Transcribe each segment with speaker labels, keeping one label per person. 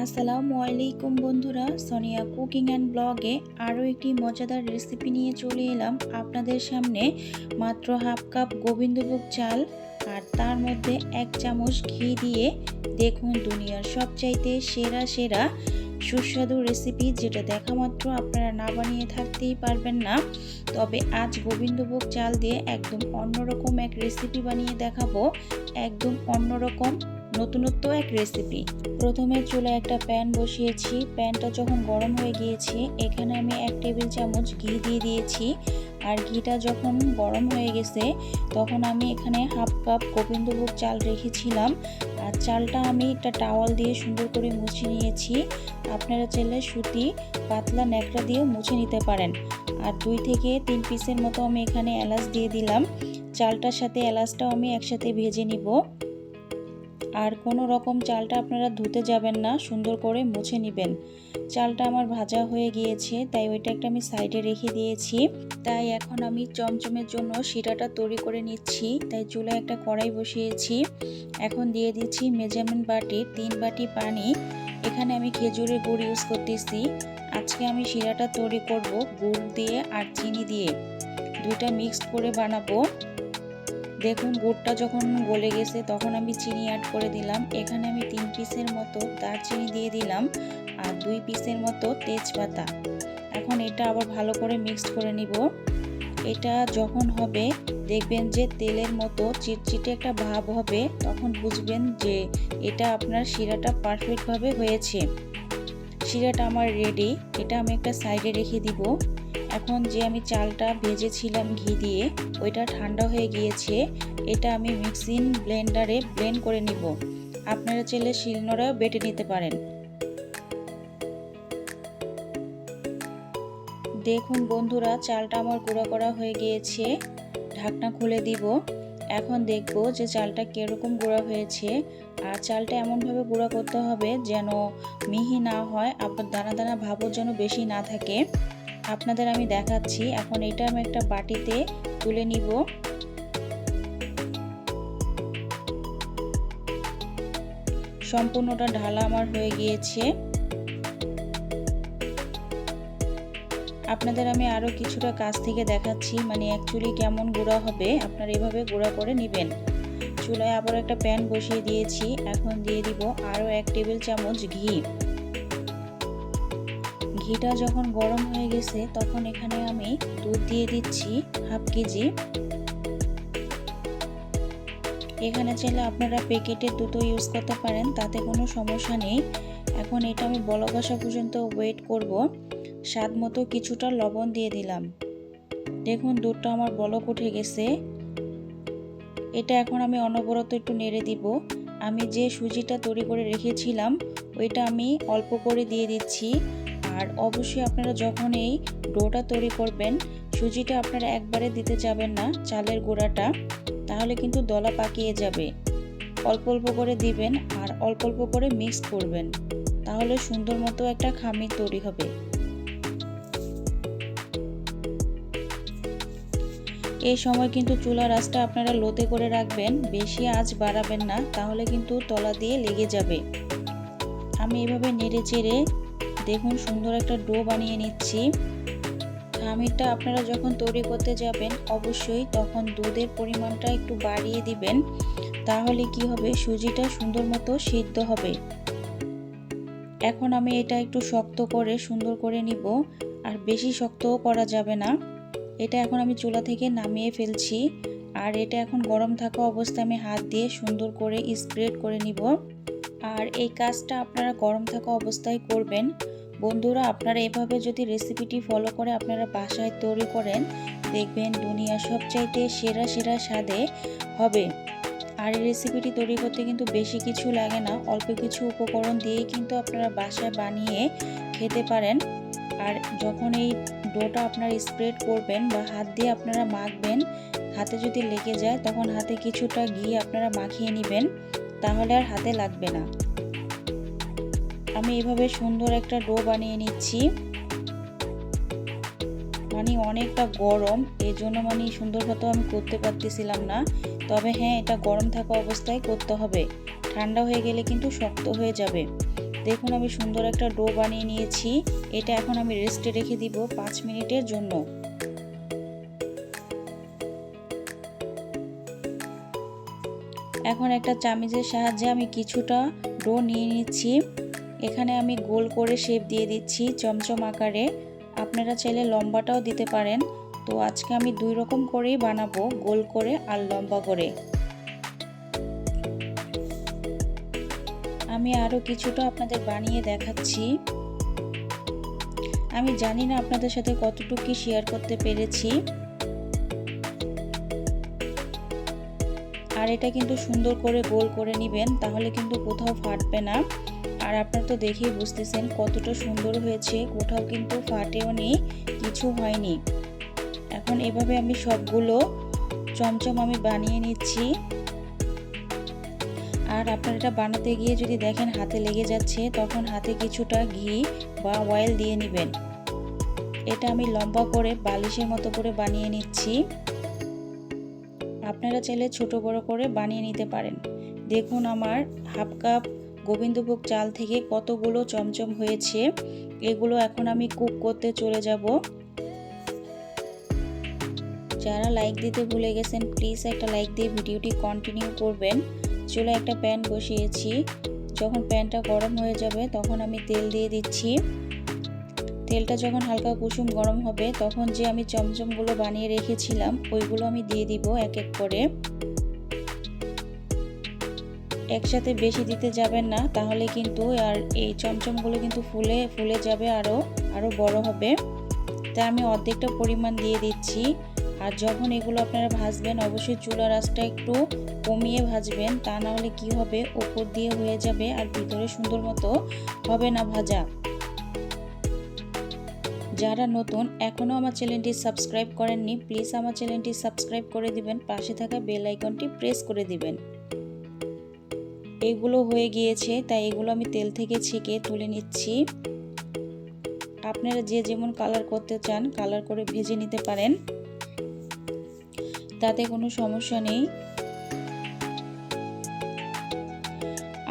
Speaker 1: আসসালামু আলাইকুম বন্ধুরা, সোনিয়া কুকিং অ্যান্ড ব্লগে আরও একটি মজাদার রেসিপি নিয়ে চলে এলাম আপনাদের সামনে। মাত্র হাফ কাপ গোবিন্দভোগ চাল আর তার মধ্যে 1 চামচ ঘি দিয়ে দেখুন দুনিয়ার সবচাইতে সেরা সুস্বাদু রেসিপি, যেটা দেখা মাত্র আপনারা না বানিয়ে থাকতেই পারবেন না। তবে আজ গোবিন্দভোগ চাল দিয়ে একদম অন্যরকম এক রেসিপি বানিয়ে দেখাবো, একদম অন্যরকম নতুনত্ব এক রেসিপি। প্রথমে চুলায় একটা প্যান বসিয়েছি। প্যানটা যখন গরম হয়ে গিয়েছে, এখানে আমি 1 টেবিল চামচ ঘি দিয়ে দিয়েছি। আর ঘিটা যখন গরম হয়ে গেছে, তখন আমি এখানে হাফ কাপ গোবিন্দভোগ চাল রেখেছিলাম। আর চালটা আমি একটা টাওয়াল দিয়ে সুন্দর করে মুছে নিয়েছি। আপনারা চাইলে সুতি পাতলা ন্যাকড়া দিয়ে মুছে নিতে পারেন। আর 2 থেকে 3 পিসের মতো আমি এখানে এলাচ দিয়ে দিলাম। চালটার সাথে এলাচটাও আমি একসাথে ভেজে নিব। আর কোনো রকম চালটা আপনারা ধুতে যাবেন না, সুন্দর করে মুছে নেবেন। চালটা আমার ভাজা হয়ে গিয়েছে, তাই ওইটা একটা আমি সাইডে রেখে দিয়েছি। তাই এখন আমি চমচমের জন্য শিরাটা তৈরি করে নিচ্ছি। তাই চুলায় একটা কড়াই বসিয়েছি। এখন দিয়ে দিচ্ছি মেজারমেন্ট বাটির 3 বাটি পানি। এখানে আমি খেজুরের গুড় ইউজ করতেছি। আজকে আমি শিরাটা তৈরি করব গুড় দিয়ে আর চিনি দিয়ে, দুইটা মিক্সড করে বানাবো। দেখুন গুড়টা যখন গলে গেছে, তখন আমি চিনি অ্যাড করে দিলাম। এখানে আমি 3 পিসের মতো দারচিনি দিয়ে দিলাম আর 2 পিসের মতো তেজপাতা। এখন এটা আবার ভালো করে মিক্সড করে নিব। এটা যখন হবে, দেখবেন যে তেলের মতো চিটচিটে একটা ভাব হবে, তখন বুঝবেন যে এটা আপনার শিরাটা পারফেক্টভাবে হয়েছে। শিরাটা আমার রেডি। এটা আমি একটা সাইডে রেখে দিব। এখন যে আমি চালটা ভেজেছিলাম ঘি দিয়ে, ওইটা ঠান্ডা হয়ে গিয়েছে। এটা আমি মিক্সিং ব্লেন্ডারে ব্লেন্ড করে নিব। আপনারা চাইলে শিলনোড়াও বেটে নিতে পারেন। দেখুন বন্ধুরা, চালটা আমার গুঁড়া করা হয়ে গিয়েছে। ঢাকনা খুলে দিব। এখন দেখব যে চালটা কিরকম গুঁড়া হয়েছে। আর চালটা এমনভাবে গুঁড়া করতে হবে যেন মিহি না হয়, আবার দানা দানা ভাবও যেন বেশি না থাকে। আপনাদের আমি দেখাচ্ছি। এখন এটা আমি একটা বাটিতে তুলে নিব। সম্পূর্ণটা ঢালা আমার হয়ে গিয়েছে। আপনাদের আমি আরো কিছুটা কাছ থেকে দেখাচ্ছি, মানে অ্যাকচুয়ালি কেমন গুঁড়া হবে। আপনারা এভাবে গুঁড়া করে নেবেন। চুলায় আবার একটা প্যান বসিয়ে দিয়েছি। এখন দিয়ে দিব আরো 1 টেবিল চামচ ঘি। ঘিটা যখন গরম হয়ে গেছে, তখন এখানে আমি দুধ দিয়ে দিচ্ছি হাফ কেজি। এখানে চাইলে আপনারা প্যাকেটের দুধও ইউজ করতে পারেন, তাতে কোনো সমস্যা নেই। এখন এটা আমি বলক আসা পর্যন্ত ওয়েট করব। স্বাদ মতো কিছুটা লবণ দিয়ে দিলাম। দেখুন দুধটা আমার বলক উঠে গেছে। এটা এখন আমি অনবরত একটু নেড়ে দিব। আমি যে সুজিটা তৈরি করে রেখেছিলাম, ওইটা আমি অল্প করে দিয়ে দিচ্ছি। আর অবশ্যই আপনারা যখন এই ডোটা তৈরি করবেন, সুজিটা আপনারা একবারে দিতে যাবেন না, চালের গুঁড়াটা, তাহলে কিন্তু দলা পাকিয়ে যাবে। অল্প অল্প করে দিবেন আর অল্প অল্প করে মিক্স করবেন, তাহলে সুন্দর মতো একটা খামির তৈরি হবে। এই সময় কিন্তু চুলার আঁচটা আপনারা লোতে করে রাখবেন, বেশি আঁচ বাড়াবেন না, তাহলে কিন্তু তলা দিয়ে লেগে যাবে। আমি এভাবে নেড়ে চেড়ে দেখুন সুন্দর একটা ডো বানিয়ে নিচ্ছি। খামিরটা আপনারা যখন তৈরি করতে যাবেন, অবশ্যই তখন দুধের পরিমাণটা একটু বাড়িয়ে দিবেন, তাহলে কি হবে, সুজিটা সুন্দর মতো সিদ্ধ হবে। এখন আমি এটা একটু শক্ত করে সুন্দর করে নিব, আর বেশি শক্তও করা যাবে না। এটা এখন আমি চুলা থেকে নামিয়ে ফেলছি। আর এটা এখন গরম থাকা অবস্থায় আমি হাত দিয়ে সুন্দর করে স্প্রেড করে নিব। আর এই কাজটা আপনারা গরম থাকা অবস্থায় করবেন। বন্ধুরা, আপনারা এভাবে যদি রেসিপিটি ফলো করে আপনারা বাসায় তৈরি করেন, দেখবেন দুনিয়ার সবচাইতে সেরা স্বাদে হবে। আর এই রেসিপিটি তৈরি করতে কিন্তু বেশি কিছু লাগে না, অল্প কিছু উপকরণ দিয়েই কিন্তু আপনারা বাসায় বানিয়ে খেতে পারেন। আর যখন এই ডোটা আপনারা স্প্রেড করবেন বা হাত দিয়ে আপনারা মাখবেন, হাতে যদি লেগে যায়, তখন হাতে কিছুটা ঘি আপনারা মাখিয়ে নেবেন, তাহলে আর হাতে লাগবে না। আমি এভাবে সুন্দর একটা ডো বানিয়ে নিচ্ছি। মানে অনেকটা গরম, এই জন্য মানে সুন্দর মতো আমি করতে পারতেছিলাম না। তবে হ্যাঁ, এটা গরম থাকা অবস্থায় করতে হবে, ঠান্ডা হয়ে গেলে কিন্তু শক্ত হয়ে যাবে। দেখুন আমি সুন্দর একটা ডো বানিয়ে নিয়েছি। এটা এখন আমি রেস্টে রেখে দিব 5 মিনিটের জন্য। এখন একটা চামচের সাহায্যে আমি কিছুটা ডো নিয়ে নিচ্ছি। এখানে আমি গোল করে শেপ দিয়ে দিচ্ছি চমচম আকারে। আপনারা চাইলে লম্বাটাও দিতে পারেন। তো আজকে আমি 2 রকম করেই বানাবো, গোল করে আর লম্বা করে। আমি আরও কিছুটা আপনাদের বানিয়ে দেখাচ্ছি। আমি জানি না আপনাদের সাথে কতটুকু শেয়ার করতে পেরেছি। আর এটা কিন্তু সুন্দর করে গোল করে নেবেন, তাহলে কিন্তু কোথাও ফাটবে না। আর আপনারা তো দেখেই বুঝতেছেন কতটা সুন্দর হয়েছে, কোথাও কিন্তু ফাটেও নি, কিছু হয়নি। এখন এভাবে আমি সবগুলো চমচম আমি বানিয়ে নিচ্ছি। আর আপনারা এটা বানাতে গিয়ে যদি দেখেন হাতে লেগে যাচ্ছে, তখন হাতে কিছুটা ঘি বা অয়েল দিয়ে নেবেন। এটা আমি লম্বা করে বালিশের মতো করে বানিয়ে নিচ্ছি। আপনারা চাইলে ছোট বড় করে বানিয়ে নিতে পারেন। দেখুন আমার হাফ কাপ গোবিন্দভোগ চাল থেকে কতগুলো চমচম হয়েছে। এগুলো এখন আমি কুক করতে চলে যাব। যারা লাইক দিতে ভুলে গেছেন প্লিজ একটা লাইক দিয়ে ভিডিওটি কন্টিনিউ করবেন। চুলে একটা প্যান বসিয়েছি। যখন প্যানটা গরম হয়ে যাবে তখন আমি তেল দিয়ে দিচ্ছি। তেলটা যখন হালকা কুসুম গরম হবে তখন যে আমি চমচমগুলো বানিয়ে রেখেছিলাম ওইগুলো আমি দিয়ে দিব এক এক করে। একসাথে বেশি দিতে যাবেন না, তাহলে কিন্তু আর এই চমচমগুলো কিন্তু ফুলে যাবে, আরও বড় হবে। তাই আমি অর্ধেকটা পরিমাণ দিয়ে দিচ্ছি। আর যখন এগুলো আপনারা ভাজবেন অবশ্যই চুলার আঁচটা একটু কমিয়ে ভাজবেন, তা না হলে কি হবে উপর দিয়ে হয়ে যাবে আর ভিতরে সুন্দর মতো হবে না ভাজা। যারা নতুন এখনও আমার চ্যানেলটি সাবস্ক্রাইব করেননি প্লিজ আমার চ্যানেলটি সাবস্ক্রাইব করে দিবেন, পাশে থাকা বেল আইকনটি প্রেস করে দিবেন। এগুলো হয়ে গিয়েছে, তাই এগুলো আমি তেল থেকে ছেঁকে তুলে নিচ্ছি। আপনারা যে যেমন কালার করতে চান কালার করে ভেজে নিতে পারেন, তাতে কোনো সমস্যা নেই।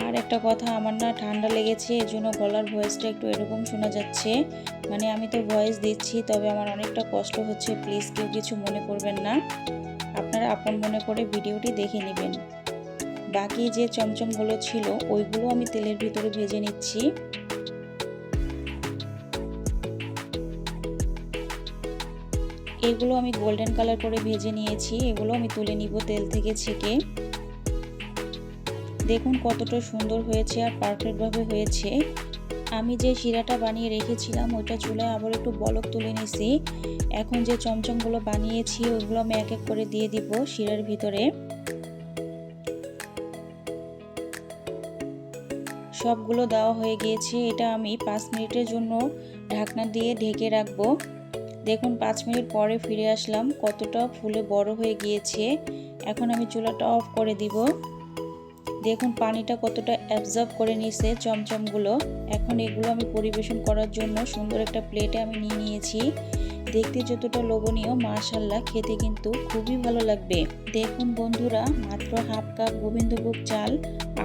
Speaker 1: আর একটা কথা, আমার না ঠান্ডা লেগেছে, এজন্য গলার ভয়েসটা একটু এরকম শোনা যাচ্ছে। মানে আমি তো ভয়েস দিচ্ছি, তবে আমার অনেকটা কষ্ট হচ্ছে, প্লিজ কেউ কিছু মনে করবেন না। আপনারা আপন মনে করে ভিডিওটি দেখে নেবেন। বাকি যে চমচমগুলো ছিল ওইগুলো আমি তেলের ভিতরে ভেজে নিচ্ছি। এগুলো আমি গোল্ডেন কালার করে ভেজে নিয়েছি, এগুলো আমি তুলে নিব তেল থেকে ছেঁকে। দেখুন কতটা সুন্দর হয়েছে আর পারফেক্টভাবে হয়েছে। আমি যে শিরাটা বানিয়ে রেখেছিলাম ওইটা চুলায় আবার একটু বলক তুলে নিছি। এখন যে চমচমগুলো বানিয়েছি ওইগুলো আমি এক এক করে দিয়ে দিব শিরার ভিতরে। সবগুলো দেওয়া হয়ে গিয়েছে। এটা আমি 5 মিনিটের জন্য ঢাকনা দিয়ে ঢেকে রাখবো। দেখুন 5 মিনিট পরে ফিরে আসলাম, কতটা ফুলে বড় হয়ে গিয়েছে। এখন আমি চুলাটা অফ করে দিব। দেখুন পানিটা কতটা অ্যাবজর্ব করে নিয়েছে চমচমগুলো। এখন এগুলো আমি পরিবেশন করার জন্য সুন্দর একটা প্লেটে আমি নিয়ে নিয়েছি। দেখতে যতটা লোভনীয়, মাশাআল্লাহ খেতে কিন্তু খুবই ভালো লাগবে। দেখুন বন্ধুরা, মাত্র হাফ কাপ গোবিন্দভোগ চাল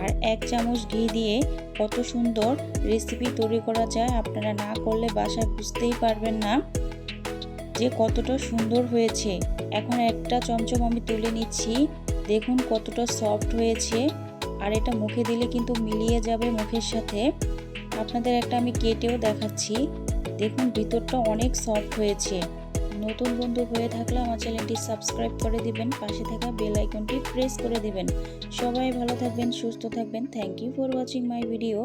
Speaker 1: আর 1 চামচ ঘি দিয়ে কত সুন্দর রেসিপি তৈরি করা যায়। আপনারা না করলে বাসায় বুঝতেই পারবেন না যে কতটা সুন্দর হয়েছে। এখন একটা চমচম আমি তুলে নিচ্ছি। দেখুন কতটা সফট হয়েছে, আর এটা মুখে দিলে কিন্তু মিলিয়ে যাবে মুখের সাথে। আপনাদের একটা আমি কেটেও দেখাচ্ছি। দেখুন ভিতরটা অনেক সফট হয়েছে। নতুন বন্ধু হয়ে থাকলে আমার চ্যানেলটি সাবস্ক্রাইব করে দিবেন, পাশে থাকা বেল আইকনটি প্রেস করে দিবেন। সবাই ভালো থাকবেন, সুস্থ থাকবেন। Thank you for watching my video.